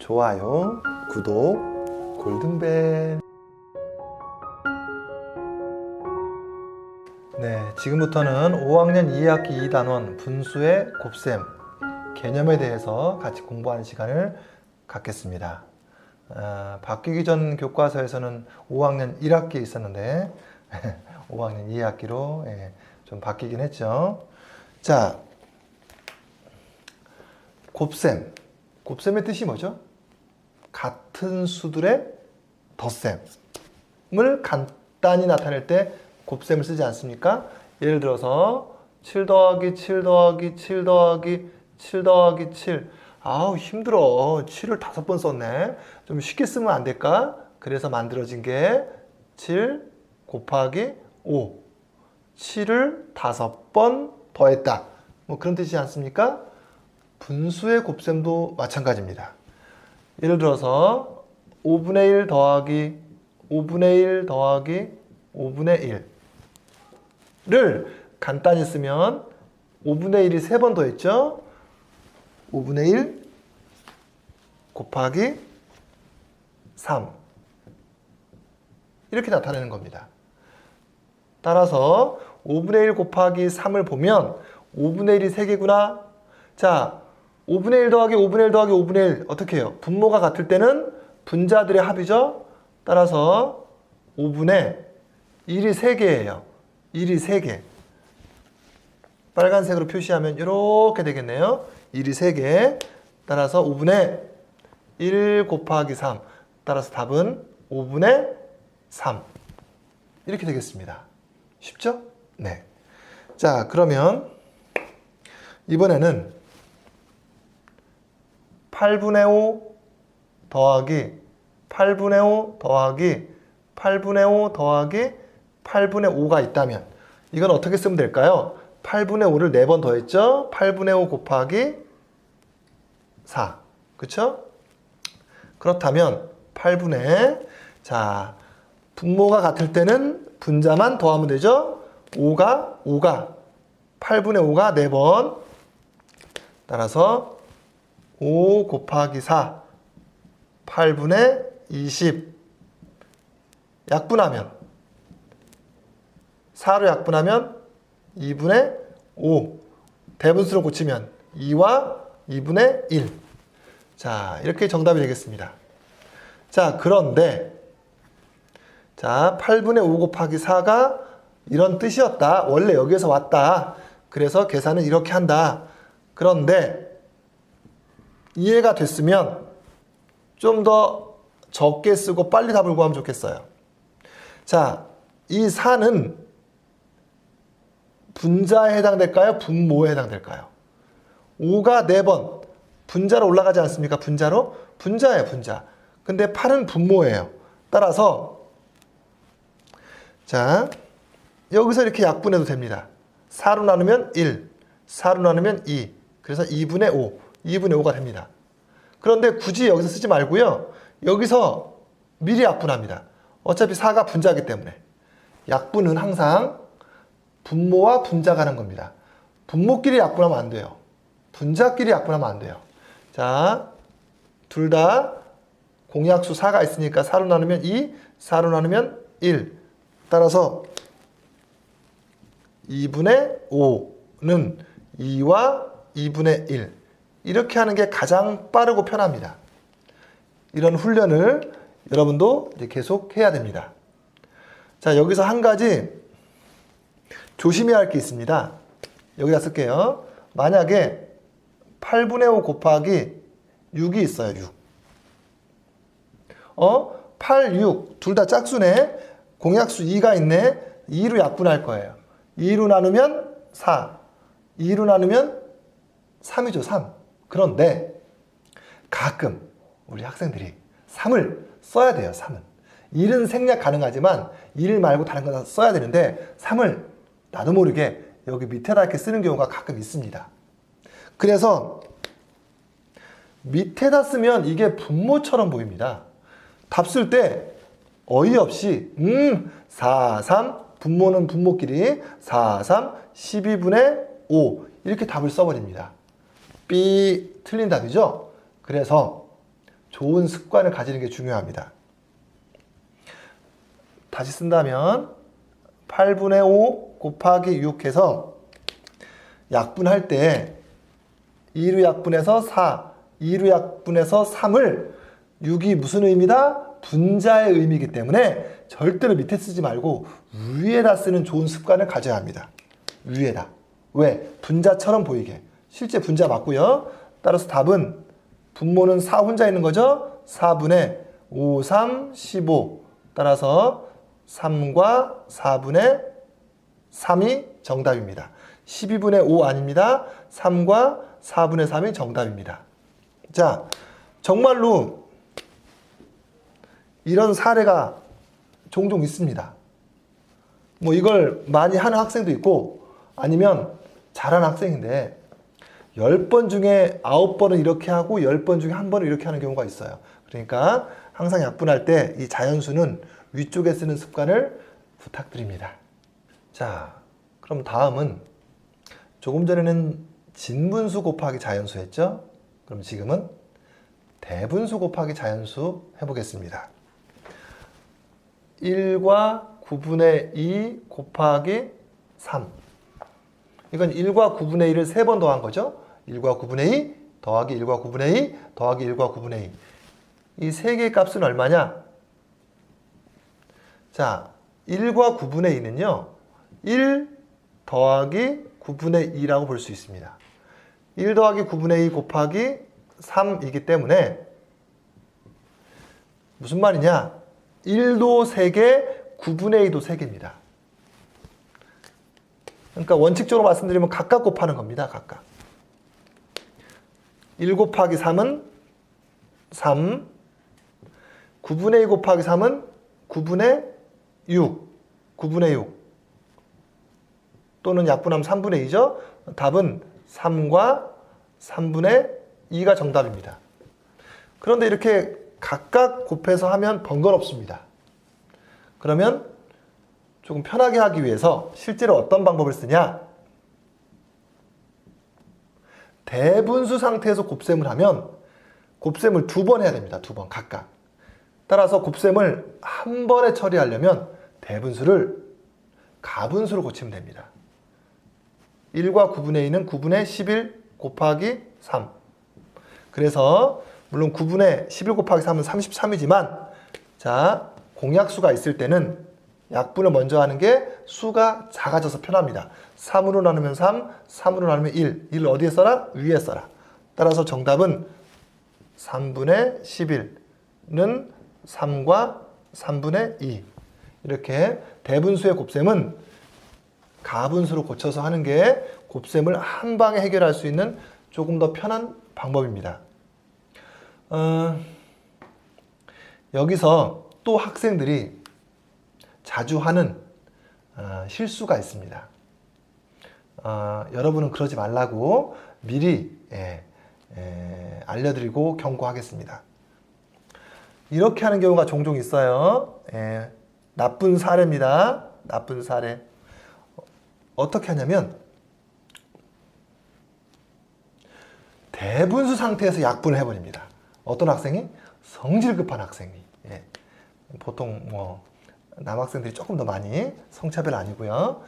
좋아요, 구독, 골든벨. 네, 지금부터는 5학년 2학기 2단원 분수의 곱셈 개념에 대해서 같이 공부하는 시간을 갖겠습니다. 바뀌기 전 교과서에서는 5학년 1학기에 있었는데 5학년 2학기로 좀 바뀌긴 했죠. 자, 곱셈. 곱셈의 뜻이 뭐죠? 같은 수들의 덧셈을 간단히 나타낼 때 곱셈을 쓰지 않습니까? 예를 들어서 7 더하기 7 더하기 7 더하기 7 더하기 7. 아우 힘들어. 7을 5번 썼네. 좀 쉽게 쓰면 안 될까? 그래서 만들어진 게 7 곱하기 5. 7을 5번 더했다. 뭐 그런 뜻이지 않습니까? 분수의 곱셈도 마찬가지입니다. 예를 들어서 5분의 1 더하기 5분의 1 더하기 5분의 1을 간단히 쓰면 5분의 1이 3번 더했죠? 5분의 1 곱하기 3 이렇게 나타내는 겁니다. 따라서 5분의 1 곱하기 3을 보면 5분의 1이 3개구나. 자, 5분의 1 더하기 5분의 1 더하기 5분의 1 어떻게 해요? 분모가 같을 때는 분자들의 합이죠. 따라서 5분의 1이 3개예요. 1이 3개. 빨간색으로 표시하면 이렇게 되겠네요. 1이 3개. 따라서 5분의 1 곱하기 3. 따라서 답은 5분의 3. 이렇게 되겠습니다. 쉽죠? 네. 자, 그러면 이번에는 8분의 5 더하기 8분의 5 더하기 8분의 5 더하기 8분의 5가 있다면 이건 어떻게 쓰면 될까요? 8분의 5를 4번 더했죠? 8분의 5 곱하기 4. 그쵸? 그렇다면 8분의 자, 분모가 같을 때는 분자만 더하면 되죠? 5가 8분의 5가 4번. 따라서 5 곱하기 4 8분의 20 약분하면 4로 약분하면 2분의 5 대분수로 고치면 2와 2분의 1. 자, 이렇게 정답이 되겠습니다. 자, 그런데 자, 8분의 5 곱하기 4가 이런 뜻이었다. 원래 여기에서 왔다. 그래서 계산은 이렇게 한다. 그런데 이해가 됐으면 좀 더 적게 쓰고 빨리 답을 구하면 좋겠어요. 자, 이 4는 분자에 해당될까요? 분모에 해당될까요? 5가 4번 분자로 올라가지 않습니까? 분자로? 분자예요, 분자. 근데 8은 분모예요. 따라서 자, 여기서 이렇게 약분해도 됩니다. 4로 나누면 1, 4로 나누면 2, 그래서 2분의 5, 2분의 5가 됩니다. 그런데 굳이 여기서 쓰지 말고요. 여기서 미리 약분합니다. 어차피 4가 분자이기 때문에. 약분은 항상 분모와 분자가 하는 겁니다. 분모끼리 약분하면 안 돼요. 분자끼리 약분하면 안 돼요. 자, 둘 다 공약수 4가 있으니까 4로 나누면 2, 4로 나누면 1. 따라서 2분의 5는 2와 2분의 1. 이렇게 하는 게 가장 빠르고 편합니다. 이런 훈련을 여러분도 이제 계속 해야 됩니다. 자, 여기서 한 가지 조심해야 할 게 있습니다. 여기다 쓸게요. 만약에 8분의 5 곱하기 6이 있어요. 6. 8, 6. 둘 다 짝수네. 공약수 2가 있네. 2로 약분할 거예요. 2로 나누면 4. 2로 나누면 3이죠. 3. 그런데 가끔 우리 학생들이 3을 써야 돼요. 3은. 1은 생략 가능하지만 1 말고 다른 거 써야 되는데 3을 나도 모르게 여기 밑에다 이렇게 쓰는 경우가 가끔 있습니다. 그래서 밑에다 쓰면 이게 분모처럼 보입니다. 답 쓸 때 어이없이 4, 3 분모는 분모끼리 4, 3 12분의 5 이렇게 답을 써버립니다. B 틀린 답이죠. 그래서 좋은 습관을 가지는 게 중요합니다. 다시 쓴다면 8분의 5 곱하기 6 해서 약분할 때 2로 약분해서 4, 2로 약분해서 3을 6이 무슨 의미다? 분자의 의미이기 때문에 절대로 밑에 쓰지 말고 위에다 쓰는 좋은 습관을 가져야 합니다. 위에다. 왜? 분자처럼 보이게. 실제 분자 맞고요. 따라서 답은 분모는 4 혼자 있는 거죠? 4분의 5, 3, 15. 따라서 3과 4분의 3이 정답입니다. 12분의 5 아닙니다. 3과 4분의 3이 정답입니다. 자, 정말로 이런 사례가 종종 있습니다. 뭐 이걸 많이 하는 학생도 있고 아니면 잘하는 학생인데 10번 중에 9번은 이렇게 하고 10번 중에 1번은 이렇게 하는 경우가 있어요. 그러니까 항상 약분할 때 이 자연수는 위쪽에 쓰는 습관을 부탁드립니다. 자, 그럼 다음은 조금 전에는 진분수 곱하기 자연수 했죠? 그럼 지금은 대분수 곱하기 자연수 해보겠습니다. 1과 9분의 2 곱하기 3. 이건 1과 9분의 1을 3번 더한 거죠? 1과 9분의 2 더하기 1과 9분의 2 더하기 1과 9분의 2. 이 세 개의 값은 얼마냐? 자, 1과 9분의 2는요. 1 더하기 9분의 2라고 볼 수 있습니다. 1 더하기 9분의 2 곱하기 3이기 때문에 무슨 말이냐? 1도 3개, 9분의 2도 3개입니다. 그러니까 원칙적으로 말씀드리면 각각 곱하는 겁니다. 각각. 1 곱하기 3은 3, 9분의 2 곱하기 3은 9분의 6, 9분의 6 또는 약분하면 3분의 2죠. 답은 3과 3분의 2가 정답입니다. 그런데 이렇게 각각 곱해서 하면 번거롭습니다. 그러면 조금 편하게 하기 위해서 실제로 어떤 방법을 쓰냐? 대분수 상태에서 곱셈을 하면 곱셈을 2번 해야 됩니다. 2번 각각. 따라서 곱셈을 한 번에 처리하려면 대분수를 가분수로 고치면 됩니다. 1과 9분의 2는 9분의 11 곱하기 3. 그래서 물론 9분의 11 곱하기 3은 33이지만 자, 공약수가 있을 때는 약분을 먼저 하는 게 수가 작아져서 편합니다. 3으로 나누면 3, 3으로 나누면 1. 1을 어디에 써라? 위에 써라. 따라서 정답은 3분의 11는 3과 3분의 2. 이렇게 대분수의 곱셈은 가분수로 고쳐서 하는 게 곱셈을 한 방에 해결할 수 있는 조금 더 편한 방법입니다. 여기서 또 학생들이 자주 하는 실수가 있습니다. 여러분은 그러지 말라고 미리 알려드리고 경고하겠습니다. 이렇게 하는 경우가 종종 있어요. 나쁜 사례입니다. 나쁜 사례. 어떻게 하냐면 대분수 상태에서 약분을 해버립니다. 어떤 학생이? 성질 급한 학생이. 보통 뭐 남학생들이 조금 더 많이, 성차별 아니고요.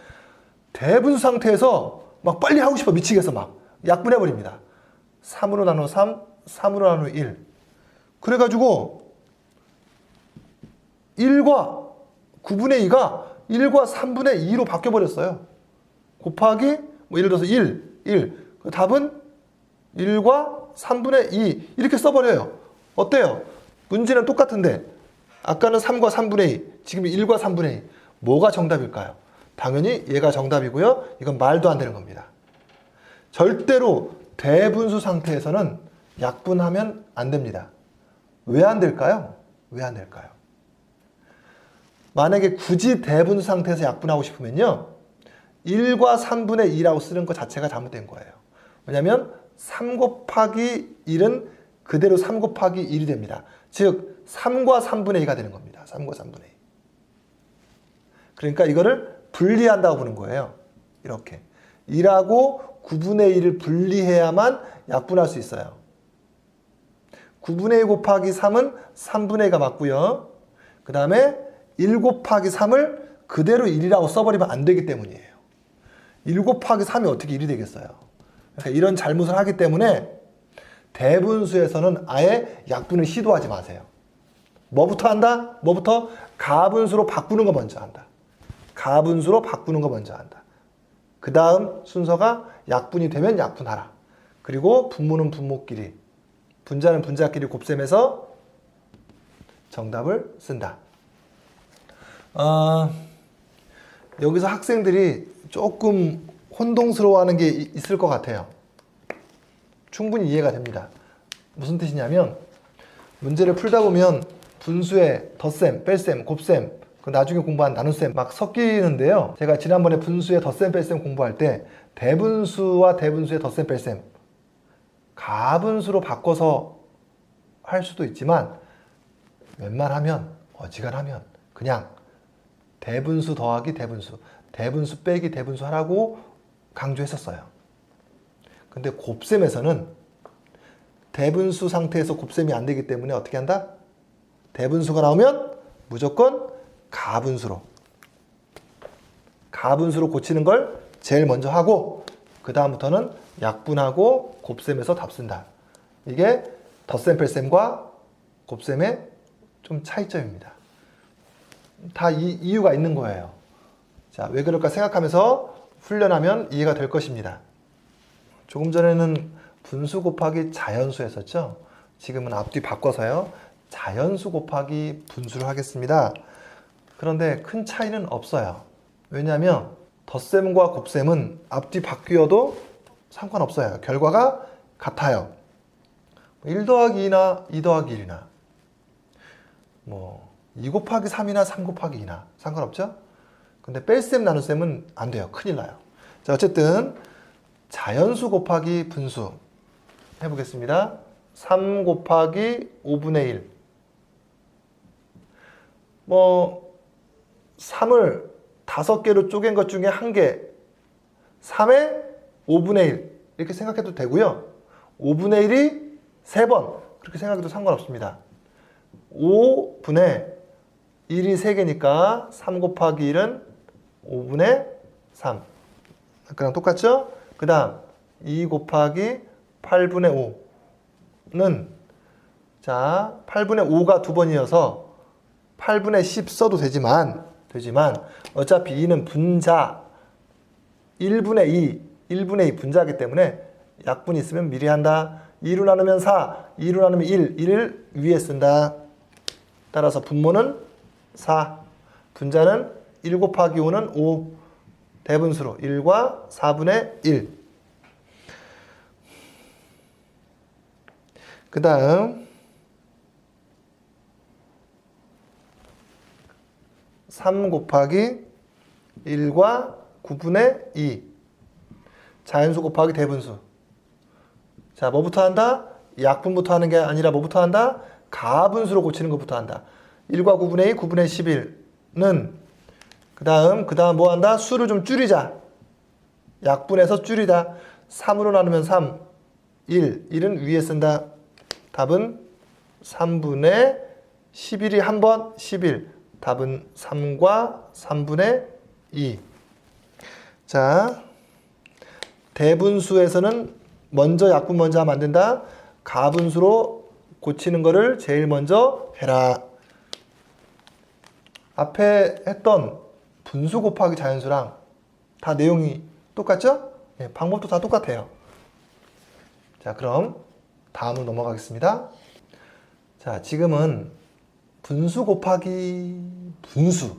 대분수 상태에서 막 빨리 하고 싶어 미치겠어 막 약분해버립니다. 3으로 나누어 3, 3으로 나누어 1. 그래가지고 1과 9분의 2가 1과 3분의 2로 바뀌어버렸어요. 곱하기 뭐 예를 들어서 1. 답은 1과 3분의 2 이렇게 써버려요. 어때요? 문제는 똑같은데 아까는 3과 3분의 2, 지금 1과 3분의 2. 뭐가 정답일까요? 당연히 얘가 정답이고요. 이건 말도 안 되는 겁니다. 절대로 대분수 상태에서는 약분하면 안 됩니다. 왜 안 될까요? 왜 안 될까요? 만약에 굳이 대분수 상태에서 약분하고 싶으면요. 1과 3분의 2라고 쓰는 것 자체가 잘못된 거예요. 왜냐하면 3 곱하기 1은 그대로 3 곱하기 1이 됩니다. 즉 3과 3분의 2가 되는 겁니다. 3과 3분의 2. 그러니까 이거를 분리한다고 보는 거예요. 이렇게 1하고 9분의 1을 분리해야만 약분할 수 있어요. 9분의 1 곱하기 3은 3분의 1가 맞고요. 그 다음에 1 곱하기 3을 그대로 1이라고 써버리면 안 되기 때문이에요. 1 곱하기 3이 어떻게 1이 되겠어요? 그러니까 이런 잘못을 하기 때문에 대분수에서는 아예 약분을 시도하지 마세요. 뭐부터 한다? 뭐부터? 가분수로 바꾸는 거 먼저 한다. 가분수로 바꾸는 거 먼저 한다. 그 다음 순서가 약분이 되면 약분하라. 그리고 분모는 분모끼리, 분자는 분자끼리 곱셈해서 정답을 쓴다. 여기서 학생들이 조금 혼동스러워하는 게 있을 것 같아요. 충분히 이해가 됩니다. 무슨 뜻이냐면 문제를 풀다 보면 분수에 덧셈, 뺄셈, 곱셈, 그 나중에 공부한 나눗셈 막 섞이는데요. 제가 지난번에 분수에 덧셈, 뺄셈 공부할 때 대분수와 대분수의 덧셈, 뺄셈 가분수로 바꿔서 할 수도 있지만 웬만하면 어지간하면 그냥 대분수 더하기 대분수, 대분수 빼기 대분수 하라고 강조했었어요. 근데 곱셈에서는 대분수 상태에서 곱셈이 안 되기 때문에 어떻게 한다? 대분수가 나오면 무조건 가분수로 고치는 걸 제일 먼저 하고 그 다음부터는 약분하고 곱셈에서 답 쓴다. 이게 덧셈 뺄셈과 곱셈의 좀 차이점입니다. 다 이유가 있는 거예요. 자, 왜 그럴까 생각하면서 훈련하면 이해가 될 것입니다. 조금 전에는 분수 곱하기 자연수 했었죠. 지금은 앞뒤 바꿔서요. 자연수 곱하기 분수를 하겠습니다. 그런데 큰 차이는 없어요. 왜냐하면 덧셈과 곱셈은 앞뒤 바뀌어도 상관없어요. 결과가 같아요. 1 더하기 2나 2 더하기 1이나 2 곱하기 3이나 3 곱하기 2나 상관없죠? 근데 뺄셈 나눗셈은 안 돼요. 큰일 나요. 자, 어쨌든 자연수 곱하기 분수 해보겠습니다. 3 곱하기 5분의 1 3을 5개로 쪼갠 것 중에 1개 3의 5분의 1 이렇게 생각해도 되고요. 5분의 1이 3번 그렇게 생각해도 상관없습니다. 5분의 1이 3개니까 3 곱하기 1은 5분의 3 아까랑 똑같죠? 그 다음 2 곱하기 8분의 5는 자 8분의 5가 2번이어서 8분의 10 써도 되지만 어차피 2는 분자 1분의 2 분자이기 때문에 약분이 있으면 미리 한다. 2로 나누면 4, 2로 나누면 1, 1을 위에 쓴다. 따라서 분모는 4, 분자는 1 곱하기 5는 5, 대분수로 1과 4분의 1. 그 다음 3 곱하기 1과 9분의 2 자연수 곱하기 대분수. 자, 뭐부터 한다? 약분부터 하는 게 아니라 뭐부터 한다? 가분수로 고치는 것부터 한다. 1과 9분의 2, 9분의 11는 그 다음 뭐 한다? 수를 좀 줄이자. 약분해서 줄이다. 3으로 나누면 3, 1은 위에 쓴다. 답은 3분의 11이 한 번, 11. 답은 3과 3분의 2. 자, 대분수에서는 먼저 약분 먼저 하면 안 된다. 가분수로 고치는 거를 제일 먼저 해라. 앞에 했던 분수 곱하기 자연수랑 다 내용이 똑같죠? 네, 방법도 다 똑같아요. 자, 그럼 다음으로 넘어가겠습니다. 자, 지금은 분수 곱하기 분수.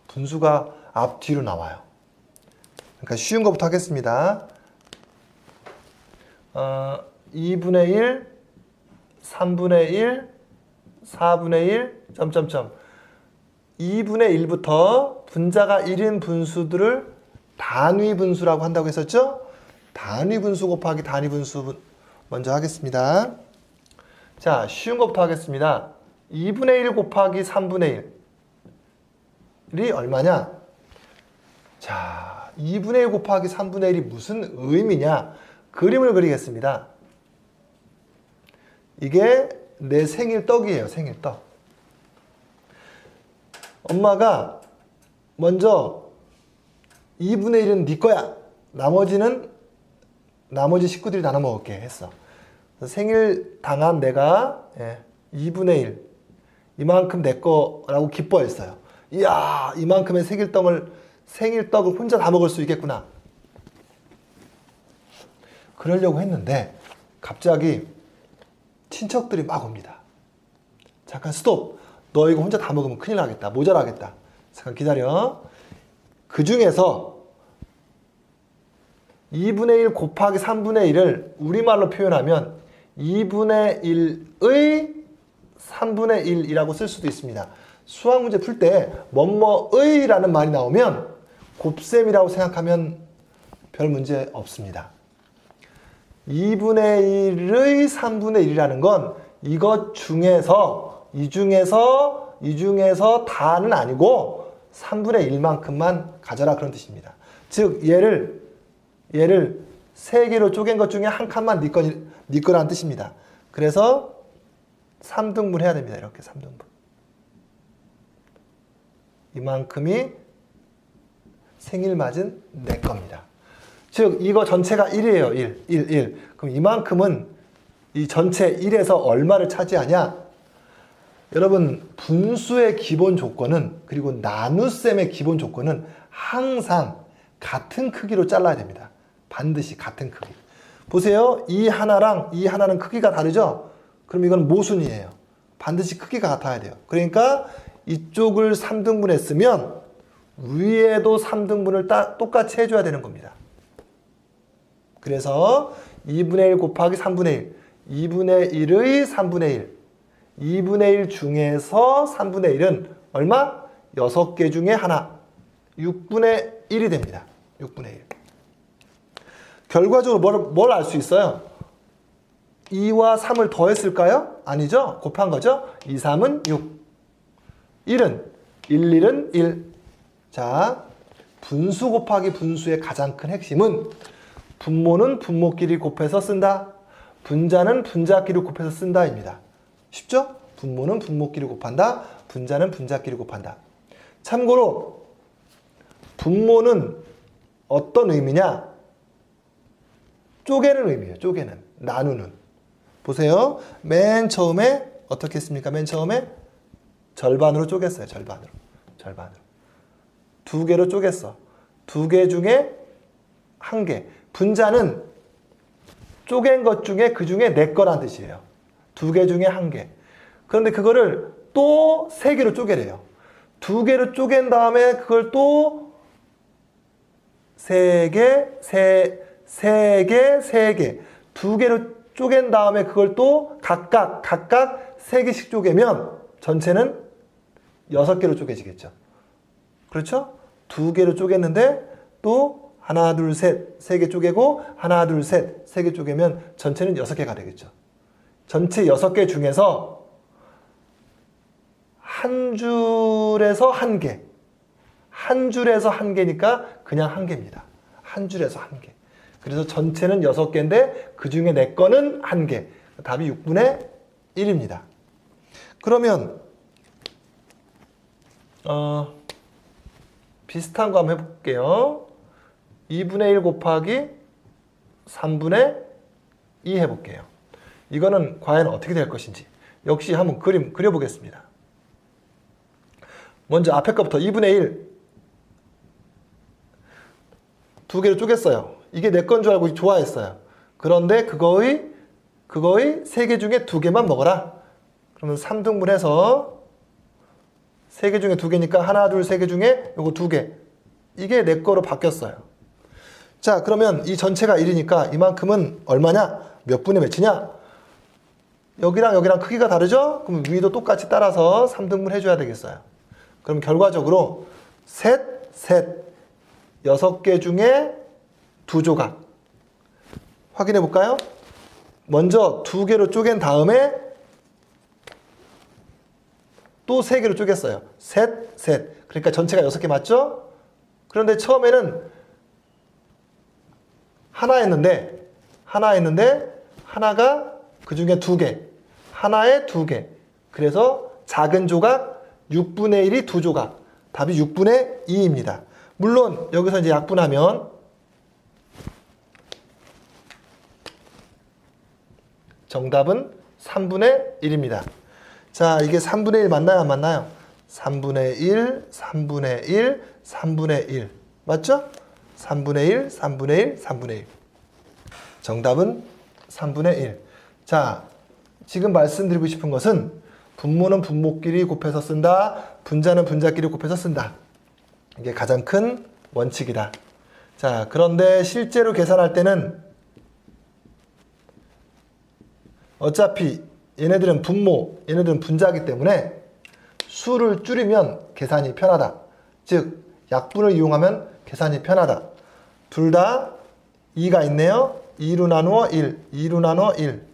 분수가 앞뒤로 나와요. 그러니까 쉬운 것부터 하겠습니다. 2분의 1, 3분의 1, 4분의 1, 점점점. 2분의 1부터 분자가 1인 분수들을 단위 분수라고 한다고 했었죠? 단위 분수 곱하기 단위 분수 먼저 하겠습니다. 자, 쉬운 것부터 하겠습니다. 2분의 1 곱하기 3분의 1이 얼마냐? 자, 2분의 1 곱하기 3분의 1이 무슨 의미냐? 그림을 그리겠습니다. 이게 내 생일 떡이에요. 생일 떡. 엄마가 먼저 2분의 1은 네 거야. 나머지 식구들이 나눠 먹을게 했어. 생일 당한 내가 2분의 1 이만큼 내 거라고 기뻐했어요. 이야, 이만큼의 생일떡을 혼자 다 먹을 수 있겠구나. 그러려고 했는데 갑자기 친척들이 막 옵니다. 잠깐 스톱. 너 이거 혼자 다 먹으면 큰일 나겠다. 모자라겠다. 잠깐 기다려. 그 중에서 2분의 1 곱하기 3분의 1을 우리말로 표현하면 2분의 1의 3분의 1이라고 쓸 수도 있습니다. 수학 문제 풀 때 뭐뭐의라는 말이 나오면 곱셈이라고 생각하면 별 문제 없습니다. 2분의 1의 3분의 1이라는 건 이것 중에서 이 중에서 다는 아니고 3분의 1만큼만 가져라 그런 뜻입니다. 즉 얘를 3개로 쪼갠 것 중에 한 칸만 네 거라는 뜻입니다. 그래서 3등분 해야 됩니다. 이렇게 3등분. 이만큼이 생일 맞은 내 겁니다. 즉 이거 전체가 1이에요. 1. 그럼 이만큼은 이 전체 1에서 얼마를 차지하냐? 여러분 분수의 기본 조건은 그리고 나눗셈의 기본 조건은 항상 같은 크기로 잘라야 됩니다. 반드시 같은 크기. 보세요. 이 하나랑 이 하나는 크기가 다르죠? 그럼 이건 모순이에요. 반드시 크기가 같아야 돼요. 그러니까 이쪽을 3등분 했으면 위에도 3등분을 똑같이 해줘야 되는 겁니다. 그래서 2분의 1 곱하기 3분의 1, 2분의 1의 3분의 1, 2분의 1 중에서 3분의 1은 얼마? 6개 중에 하나, 6분의 1이 됩니다. 6분의 1. 결과적으로 뭘 알 수 있어요? 2와 3을 더했을까요? 아니죠. 곱한 거죠. 2, 3은 6. 1은 1은 1. 자, 분수 곱하기 분수의 가장 큰 핵심은 분모는 분모끼리 곱해서 쓴다. 분자는 분자끼리 곱해서 쓴다입니다. 쉽죠? 분모는 분모끼리 곱한다. 분자는 분자끼리 곱한다. 참고로 분모는 어떤 의미냐? 쪼개는 의미예요. 쪼개는. 나누는. 보세요. 맨 처음에 어떻게 했습니까? 맨 처음에 절반으로 쪼갰어요. 절반으로. 2개로 쪼갰어. 2개 중에 1개. 분자는 쪼갠 것 중에 그 중에 내 거란 뜻이에요. 2개 중에 1개. 그런데 그거를 또 3개로 쪼개래요. 2개로 쪼갠 다음에 그걸 또 3개. 2개로 쪼갠 다음에 그걸 또 각각 3개씩 쪼개면 전체는 6개로 쪼개지겠죠. 그렇죠? 2개로 쪼갰는데 또 하나, 둘, 셋, 3개 쪼개고 하나, 둘, 셋, 3개 쪼개면 전체는 6개가 되겠죠. 전체 6개 중에서 한 줄에서 1개. 한 줄에서 1개니까 그냥 1개입니다. 한 줄에서 1개. 그래서 전체는 6개인데 그 중에 내 거는 1개. 답이 6분의 1입니다. 그러면 비슷한 거 한번 해볼게요. 2분의 1 곱하기 3분의 2 해볼게요. 이거는 과연 어떻게 될 것인지 역시 한번 그림 그려보겠습니다. 먼저 앞에 거부터 2분의 1 2개로 쪼갰어요. 이게 내 건 줄 알고 좋아했어요. 그런데 그거의 3개 중에 2개만 먹어라. 그러면 3등분 해서 3개 중에 2개니까 하나, 둘, 3개 중에 요거 2개. 이게 내 거로 바뀌었어요. 자, 그러면 이 전체가 1이니까 이만큼은 얼마냐? 몇 분의 몇이냐? 여기랑 크기가 다르죠? 그럼 위도 똑같이 따라서 3등분 해줘야 되겠어요. 그럼 결과적으로 셋, 6개 중에 2조각. 확인해 볼까요? 먼저 2개로 쪼갠 다음에 또 3개로 쪼갰어요. 셋. 그러니까 전체가 6개 맞죠? 그런데 처음에는 하나였는데 하나가 그 중에 2개. 하나에 2개. 그래서 작은 조각 6분의 1이 2조각. 답이 6분의 2입니다. 물론 여기서 이제 약분하면 정답은 3분의 1입니다. 자, 이게 3분의 1 맞나요? 안 맞나요? 3분의 1, 3분의 1, 3분의 1. 맞죠? 3분의 1, 3분의 1, 3분의 1. 정답은 3분의 1. 자, 지금 말씀드리고 싶은 것은 분모는 분모끼리 곱해서 쓴다. 분자는 분자끼리 곱해서 쓴다. 이게 가장 큰 원칙이다. 자, 그런데 실제로 계산할 때는 어차피 얘네들은 분모, 얘네들은 분자이기 때문에 수를 줄이면 계산이 편하다. 즉, 약분을 이용하면 계산이 편하다. 둘 다 2가 있네요. 2로 나누어 1, 2로 나누어 1.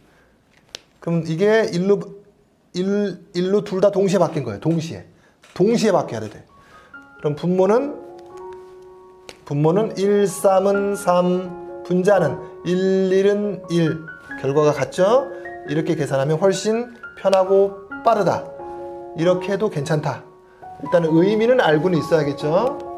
그럼 이게 1로 둘 다 동시에 바뀐 거예요. 동시에 바뀌어야 돼. 그럼 분모는 1, 3은 3, 분자는 1, 1은 1. 결과가 같죠? 이렇게 계산하면 훨씬 편하고 빠르다. 이렇게 해도 괜찮다. 일단은 의미는 알고는 있어야겠죠?